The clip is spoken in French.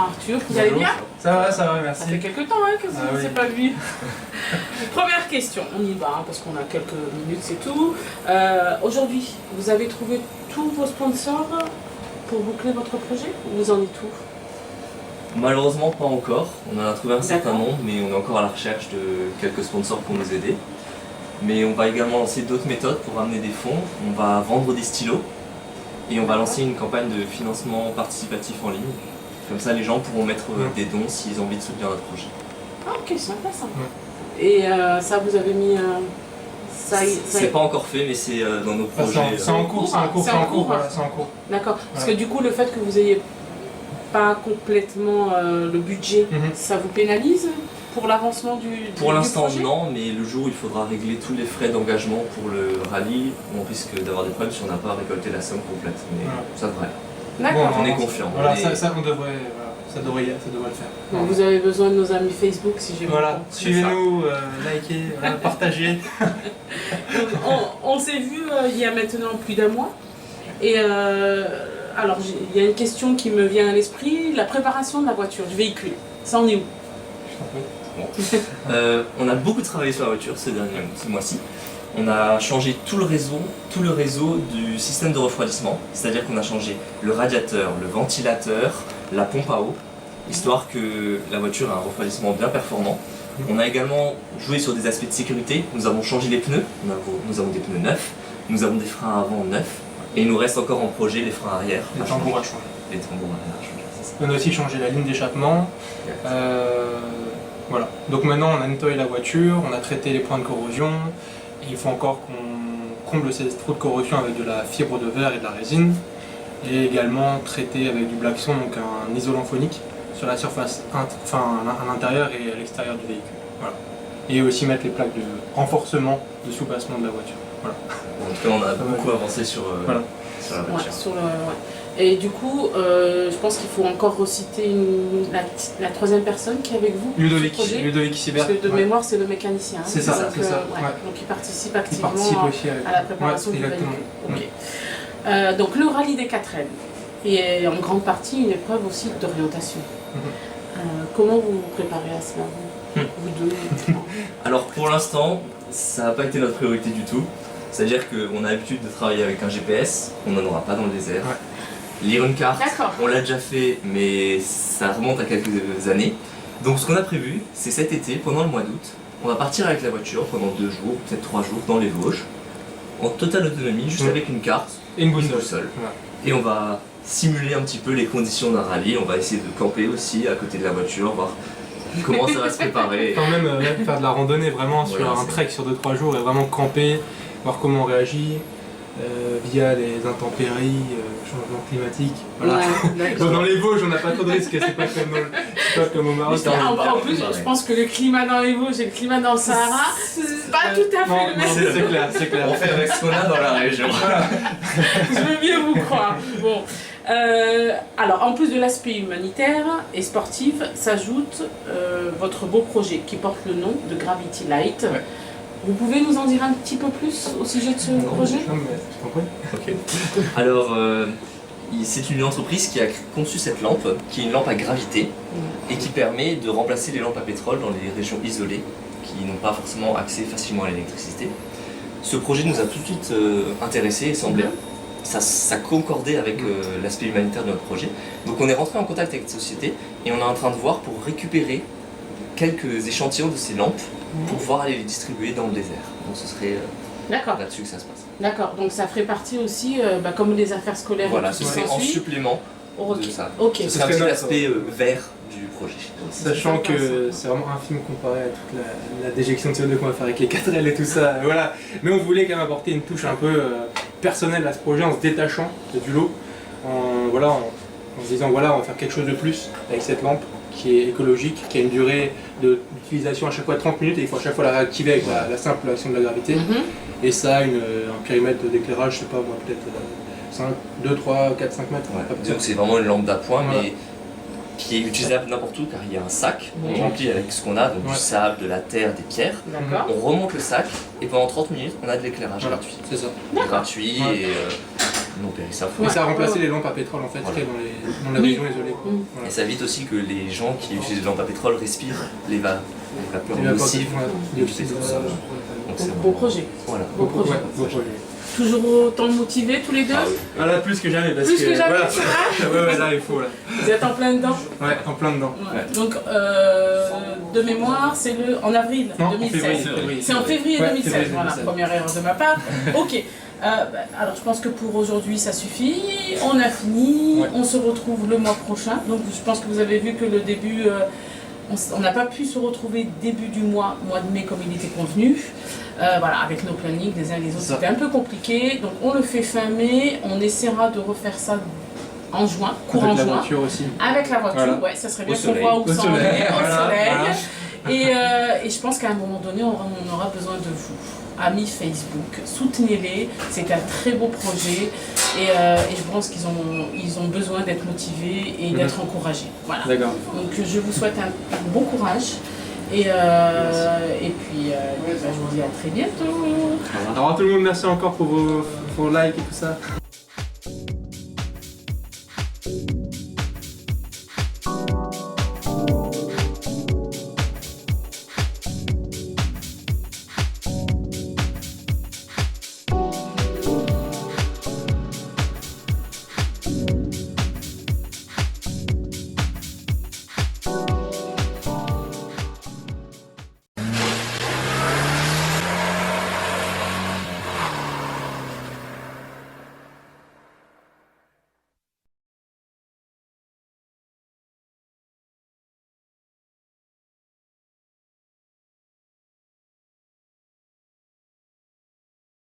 Arthur, vous allez bien? Ça va, merci. Ça fait quelques temps que vous ne vous êtes pas vu. Première question, on y va parce qu'on a quelques minutes, c'est tout. Aujourd'hui, vous avez trouvé tous vos sponsors pour boucler votre projet? Vous en êtes où? Malheureusement pas encore, on en a trouvé un certain nombre, mais on est encore à la recherche de quelques sponsors pour nous aider. Mais on va également lancer d'autres méthodes pour ramener des fonds. On va vendre des stylos et on va lancer une campagne de financement participatif en ligne. Comme ça les gens pourront mettre des dons s'ils ont envie de soutenir notre projet. Ah ok, c'est intéressant. Et ça vous avez mis... C'est pas encore fait mais c'est dans nos projets. C'est en cours. D'accord, parce que du coup le fait que vous ayez pas complètement le budget, ça vous pénalise pour l'avancement du projet? Pour l'instant non, mais le jour où il faudra régler tous les frais d'engagement pour le rallye, on risque d'avoir des problèmes si on n'a pas récolté la somme complète, mais ça devrait. D'accord. On est confiant. Voilà, ça devrait le faire. Donc, vous avez besoin de nos amis Facebook si j'ai bien compris. Suivez-nous, likez, partagez. On s'est vu il y a maintenant plus d'un mois. Et alors, il y a une question qui me vient à l'esprit, la préparation de la voiture, du véhicule. Ça en est où? On a beaucoup travaillé sur la voiture ce mois-ci. On a changé tout le réseau du système de refroidissement, c'est-à-dire qu'on a changé le radiateur, le ventilateur, la pompe à eau, histoire que la voiture ait un refroidissement bien performant. On a également joué sur des aspects de sécurité, nous avons changé les pneus, nous avons des pneus neufs, nous avons des freins avant neufs, et il nous reste encore en projet les freins arrière. Les tambours à changer. Les tambours à changer, c'est ça. On a aussi changé la ligne d'échappement. Voilà. Donc maintenant on a nettoyé la voiture, on a traité les points de corrosion. Et il faut encore qu'on comble ces trous de corrosion avec de la fibre de verre et de la résine. Et également traiter avec du Blackson, donc un isolant phonique, sur la surface à l'intérieur et à l'extérieur du véhicule. Voilà. Et aussi mettre les plaques de renforcement, de soubassement de la voiture. Voilà. En tout cas on a beaucoup avancé sur la voiture. Et du coup, je pense qu'il faut encore reciter la troisième personne qui est avec vous. Ludovic Sibert. Parce que de mémoire, c'est le mécanicien. C'est ça. Donc il participe activement aussi à la préparation du véhicule. Donc le rallye des 4L est en grande partie une épreuve aussi d'orientation. Comment vous vous préparez à cela, vous deux? Alors pour l'instant, ça n'a pas été notre priorité du tout. C'est-à-dire qu'on a l'habitude de travailler avec un GPS, on n'en aura pas dans le désert. Lire une carte, on l'a déjà fait, mais ça remonte à quelques années. Donc ce qu'on a prévu, c'est cet été, pendant le mois d'août, on va partir avec la voiture pendant 2 jours, peut-être 3 jours, dans les Vosges, en totale autonomie, juste avec une carte et une boussole. Et on va simuler un petit peu les conditions d'un rallye, on va essayer de camper aussi à côté de la voiture, voir comment ça va se préparer. Quand même faire de la randonnée vraiment sur un trek sur 2-3 jours et vraiment camper, voir comment on réagit. Via les intempéries, changement climatique. Voilà. Dans les Vosges, on n'a pas trop de risques, c'est pas comme au Maroc. En plus, je pense que le climat dans les Vosges et le climat dans le Sahara, c'est pas tout à fait le même. C'est clair. On fait avec ce qu'on a dans la région. Je veux bien vous croire. Bon. Alors, en plus de l'aspect humanitaire et sportif, s'ajoute votre beau projet qui porte le nom de Gravity Light. Vous pouvez nous en dire un petit peu plus au sujet de ce projet? Ok. Alors, c'est une entreprise qui a conçu cette lampe, qui est une lampe à gravité et qui permet de remplacer les lampes à pétrole dans les régions isolées qui n'ont pas forcément accès facilement à l'électricité. Ce projet nous a tout de suite intéressés et semblé. Ça concordait avec l'aspect humanitaire de notre projet. Donc on est rentré en contact avec cette société et on est en train de voir pour récupérer quelques échantillons de ces lampes pour pouvoir aller les distribuer dans le désert. Donc ce serait là-dessus que ça se passe. D'accord, donc ça ferait partie aussi, comme les affaires scolaires. Voilà, ce serait en supplément de ça. Ce serait un petit aspect vert du projet. Sachant que c'est vraiment infime comparé à toute la déjection de CO2 qu'on va faire avec les 4L et tout ça. Voilà. Mais on voulait quand même apporter une touche un peu personnelle à ce projet en se détachant du lot, en se disant voilà, on va faire quelque chose de plus avec cette lampe qui est écologique, qui a une durée d'utilisation à chaque fois 30 minutes et il faut à chaque fois la réactiver avec la simple action de la gravité. Et ça a un périmètre d'éclairage, je sais pas moi, peut-être 2, 3, 4, 5 mètres. Donc c'est vraiment une lampe d'appoint, mais qui est utilisable n'importe où car il y a un sac rempli avec ce qu'on a, donc du sable, de la terre, des pierres. On remonte le sac et pendant 30 minutes on a de l'éclairage gratuit. C'est ça. Gratuit et non périssables. Et ça a remplacé ouais. les lampes à pétrole en fait, Voilà. créées dans les Oui. régions isolées. Quoi. Mm. Voilà. Et ça évite aussi que les gens qui utilisent des lampes à pétrole respirent les vapeurs Les vapeurs nocives de- du dioxyde de tout ça. carbone. Donc c'est Beau projet. Voilà. Beau projet. Ouais, beau projet. Toujours autant motivés tous les deux? Ah oui. Voilà, plus que jamais. Parce Plus que jamais, voilà. c'est vrai. Ouais, là il faut là. Vous êtes en plein dedans? Ouais, en plein dedans. Ouais. Donc, de mémoire, c'est en avril Non, en 2016. février. C'est en février Ouais, 2016, février voilà, 2016. première erreur de ma part. Ok, alors je pense que pour aujourd'hui ça suffit, on a fini, Ouais. on se retrouve le mois prochain. Donc je pense que vous avez vu que le début, on n'a pas pu se retrouver début du mois de mai comme il était convenu. Voilà, avec nos plannings les uns les autres, Ça. c'était un peu compliqué. Donc on le fait fin mai, on essaiera de refaire ça en juin, courant Avec la juin. voiture aussi. Avec la voiture, Voilà. ouais, ça serait bien Au qu'on soleil. voit où Au ça en soleil. est, au Voilà, soleil. voilà. Et je pense qu'à un moment donné, on aura besoin de vous, amis Facebook. Soutenez-les, c'est un très beau projet et je pense qu'ils ont besoin d'être motivés et d'être encouragés. Voilà. D'accord. Donc je vous souhaite un bon courage et puis je vous dis à très bientôt. Alors tout le monde, merci encore pour vos likes et tout ça.